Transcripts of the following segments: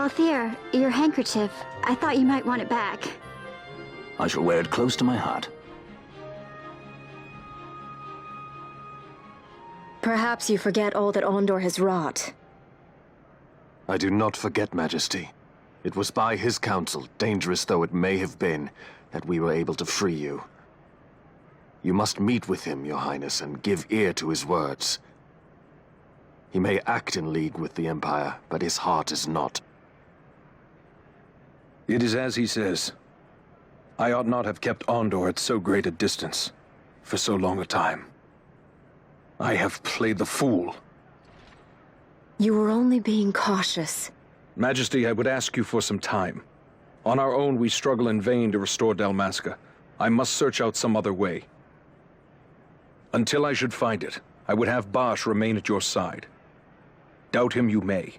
Balthier, your handkerchief. I thought you might want it back. I shall wear it close to my heart. Perhaps you forget all that Ondor has wrought. I do not forget, Majesty. It was by his counsel, dangerous though it may have been, that we were able to free you. You must meet with him, Your Highness, and give ear to his words. He may act in league with the Empire, but his heart is not. It is as he says. I ought not have kept Ondor at so great a distance, for so long a time. I have played the fool. You were only being cautious. Majesty, I would ask you for some time. On our own, we struggle in vain to restore Dalmasca. I must search out some other way. Until I should find it, I would have Bosch remain at your side. Doubt him you may.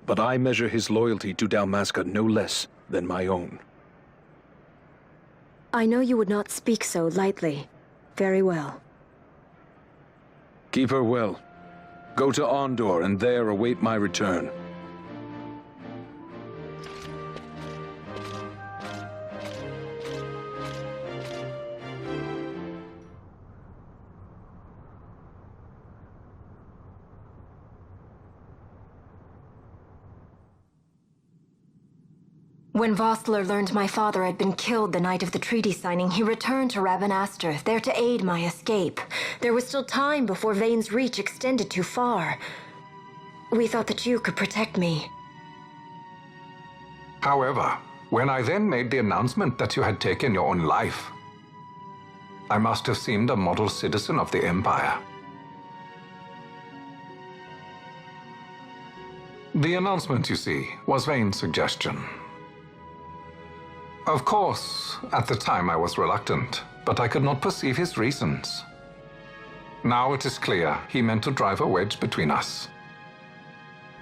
But I measure his loyalty to Dalmasca no less than my own. I know you would not speak so lightly. Very well. Keep her well. Go to Ondor and there await my return. When Vossler learned my father had been killed the night of the treaty signing, he returned to Rabanastre, there to aid my escape. There was still time before Vane's reach extended too far. We thought that you could protect me. However, when I then made the announcement that you had taken your own life, I must have seemed a model citizen of the Empire. The announcement, you see, was Vane's suggestion. Of course, at the time I was reluctant, but I could not perceive his reasons. Now it is clear he meant to drive a wedge between us.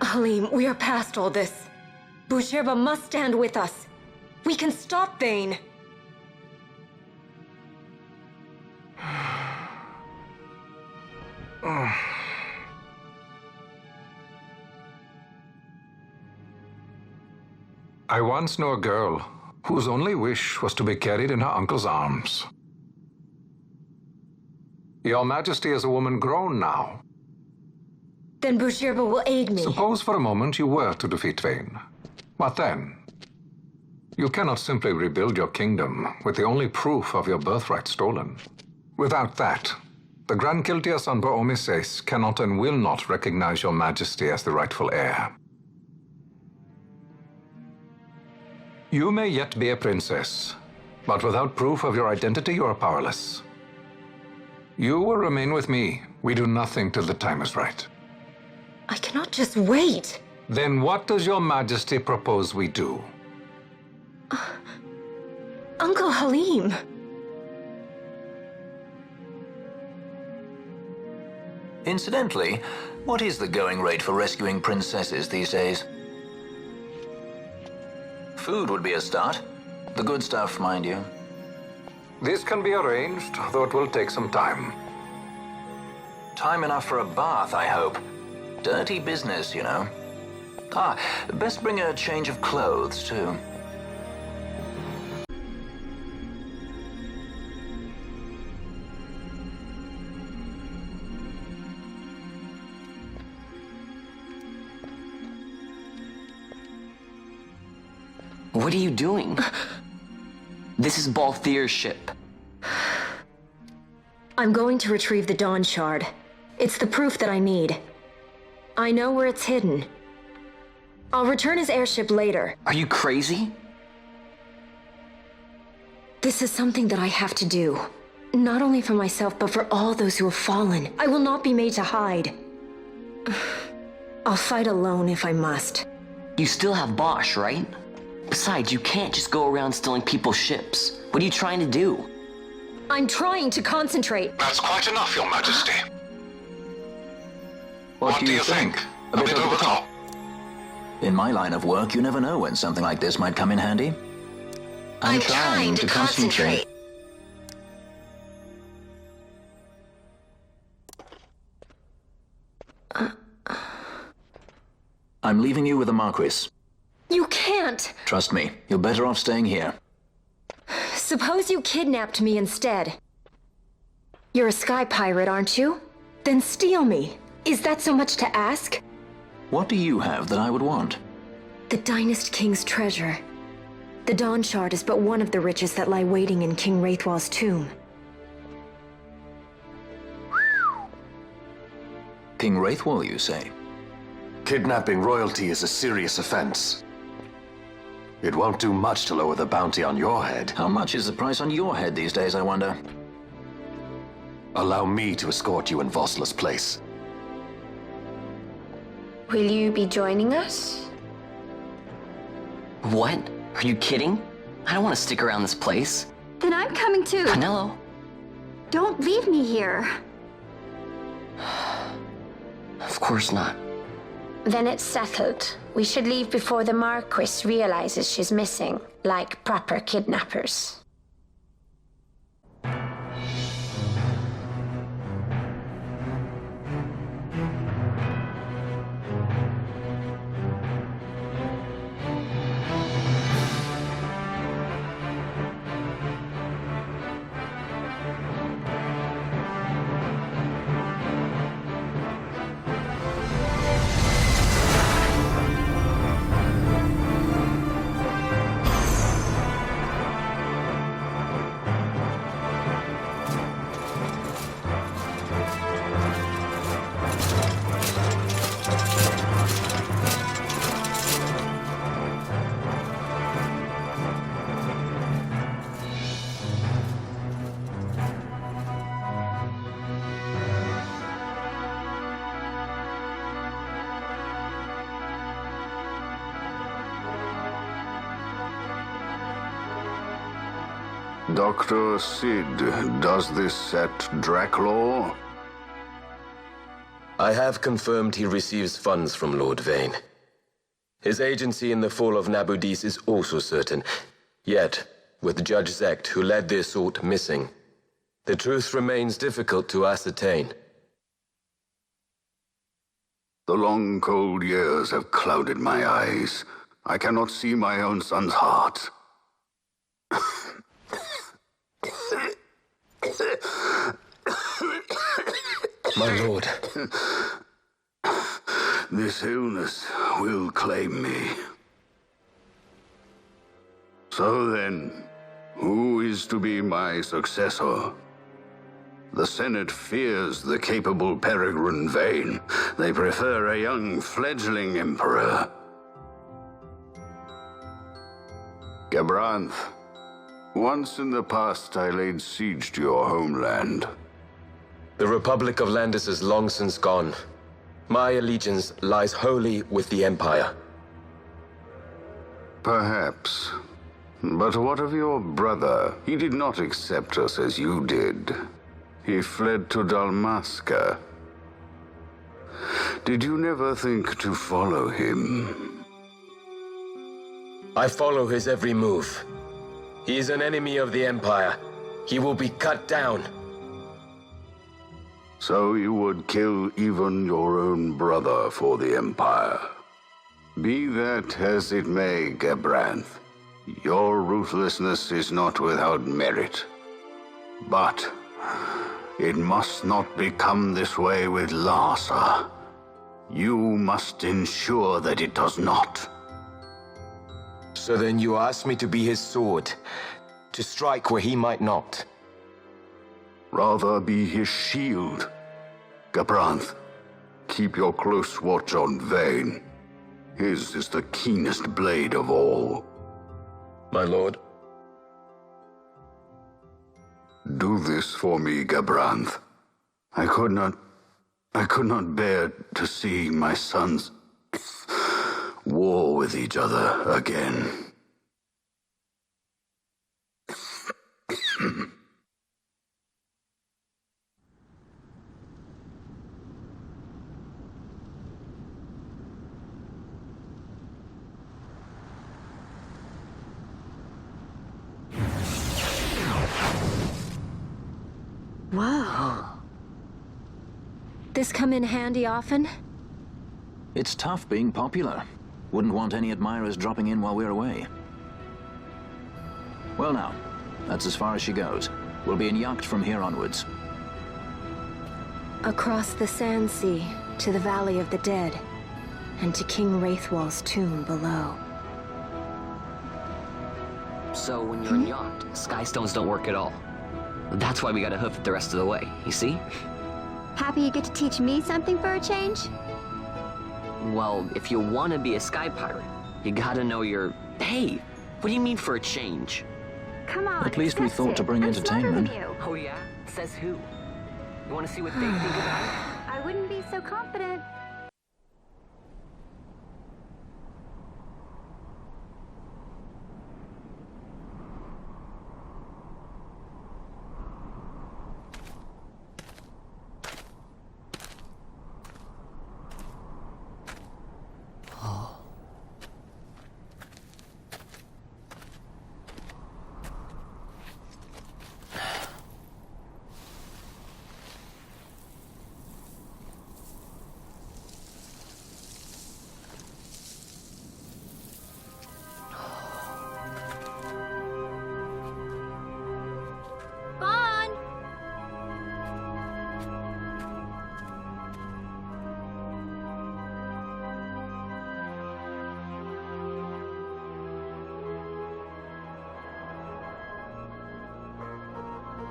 Halim, we are past all this. Boucherba must stand with us. We can stop Vane. I once knew a girl whose only wish was to be carried in her uncle's arms. Your Majesty is a woman grown now. Then Boucherba will aid me. Suppose for a moment you were to defeat Vane. What then? You cannot simply rebuild your kingdom with the only proof of your birthright stolen. Without that, the Grand Kiltias on Omises cannot and will not recognize your Majesty as the rightful heir. You may yet be a princess, but without proof of your identity, you are powerless. You will remain with me. We do nothing till the time is right. I cannot just wait. Then what does your Majesty propose we do? Uncle Halim. Incidentally, what is the going rate for rescuing princesses these days? Food would be a start. The good stuff, mind you. This can be arranged, though it will take some time. Time enough for a bath, I hope. Dirty business, you know. Ah, best bring a change of clothes, too. What are you doing? This is Balthier's ship. I'm going to retrieve the Dawn Shard. It's the proof that I need. I know where it's hidden. I'll return his airship later. Are you crazy? This is something that I have to do. Not only for myself, but for all those who have fallen. I will not be made to hide. I'll fight alone if I must. You still have Bosch, right? Besides, you can't just go around stealing people's ships. What are you trying to do? I'm trying to concentrate. That's quite enough, Your Majesty. What do you think? A bit over the top. In my line of work, you never know when something like this might come in handy. I'm trying to concentrate. I'm leaving you with the Marquis. You can't! Trust me, you're better off staying here. Suppose you kidnapped me instead. You're a sky pirate, aren't you? Then steal me. Is that so much to ask? What do you have that I would want? The Dynast King's treasure. The Dawn Shard is but one of the riches that lie waiting in King Wraithwall's tomb. King Wraithwall, you say? Kidnapping royalty is a serious offense. It won't do much to lower the bounty on your head. How much is the price on your head these days, I wonder? Allow me to escort you in Vosla's place. Will you be joining us? What? Are you kidding? I don't want to stick around this place. Then I'm coming too. Canelo? Don't leave me here. Of course not. Then it's settled. We should leave before the Marquis realizes she's missing, like proper kidnappers. Dr. Sid, does this set Draclaw? I have confirmed he receives funds from Lord Vane. His agency in the fall of Nabudis is also certain. Yet, with Judge Zecht, who led the assault, missing, the truth remains difficult to ascertain. The long, cold years have clouded my eyes. I cannot see my own son's heart. My lord. This illness will claim me. So then, who is to be my successor? The Senate fears the capable Peregrine Vane. They prefer a young fledgling emperor. Gabranth, once in the past I laid siege to your homeland. The Republic of Landis is long since gone. My allegiance lies wholly with the Empire. Perhaps. But what of your brother? He did not accept us as you did. He fled to Dalmasca. Did you never think to follow him? I follow his every move. He is an enemy of the Empire. He will be cut down. So you would kill even your own brother for the Empire. Be that as it may, Gabranth, your ruthlessness is not without merit. But it must not become this way with Larsa. You must ensure that it does not. So then you ask me to be his sword, to strike where he might not. Rather be his shield. Gabranth, keep your close watch on Vane. His is the keenest blade of all. My lord. Do this for me, Gabranth. I could not bear to see my sons war with each other again. Whoa. This come in handy often? It's tough being popular. Wouldn't want any admirers dropping in while we're away. Well now, that's as far as she goes. We'll be in yacht from here onwards. Across the Sand Sea, to the Valley of the Dead, and to King Wraithwall's tomb below. So when you're in yacht, skystones don't work at all. That's why we gotta hoof it the rest of the way, you see? Happy you get to teach me something for a change? Well, if you want to be a sky pirate, you gotta know your... Hey, what do you mean for a change? Come on, At least we accept thought to it. bring I'm smarter than entertainment. you. Oh yeah? Says who? You want to see what they think about it? I wouldn't be so confident.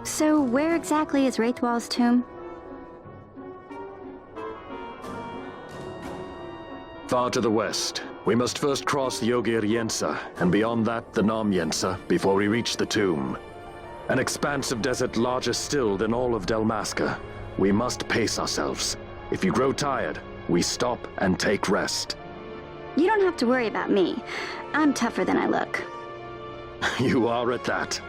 So, where exactly is Wraithwall's tomb? Far to the west. We must first cross the Yogir Yensa, and beyond that, the Nam Yensa, before we reach the tomb. An expanse of desert larger still than all of Dalmasca. We must pace ourselves. If you grow tired, we stop and take rest. You don't have to worry about me. I'm tougher than I look. You are at that.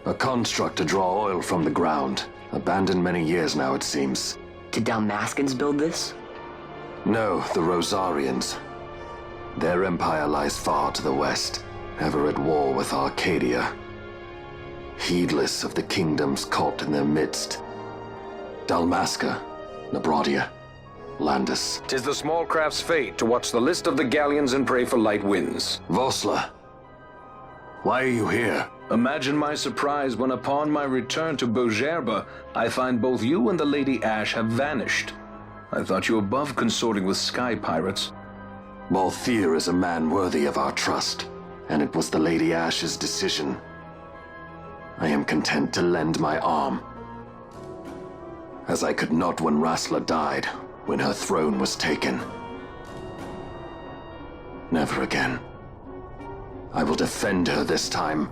A construct to draw oil from the ground. Abandoned many years now, it seems. Did Dalmaskans build this? No, the Rosarians. Their empire lies far to the west, ever at war with Arcadia. Heedless of the kingdoms caught in their midst. Dalmasca, Nabrodia, Landis. 'Tis the small craft's fate to watch the list of the galleons and pray for light winds. Vosla, why are you here? Imagine my surprise when upon my return to Bogerba, I find both you and the Lady Ash have vanished. I thought you above consorting with sky pirates. Balthier is a man worthy of our trust, and it was the Lady Ash's decision. I am content to lend my arm, as I could not when Rasla died, when her throne was taken. Never again. I will defend her this time.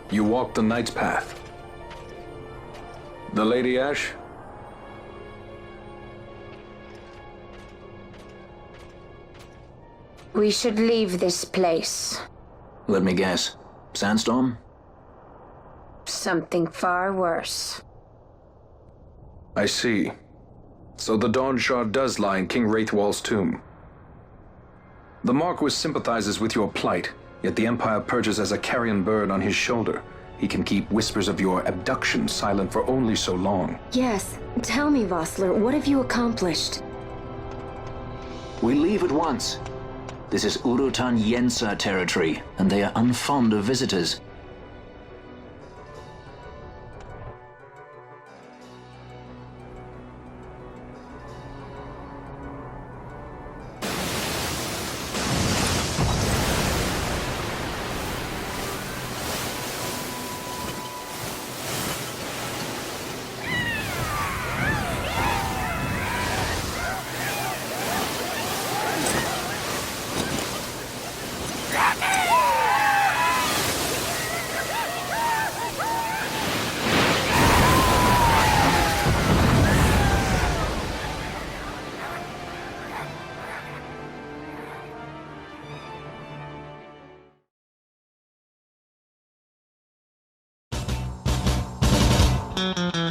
You walked the Knight's path. The Lady Ash? We should leave this place. Let me guess. Sandstorm? Something far worse. I see. So the Dawn Shard does lie in King Wraithwall's tomb. The Marquis sympathizes with your plight, yet the Empire perches as a carrion bird on his shoulder. He can keep whispers of your abduction silent for only so long. Yes. Tell me, Vossler, what have you accomplished? We leave at once. This is Urutan Yensa territory, and they are unfond of visitors. you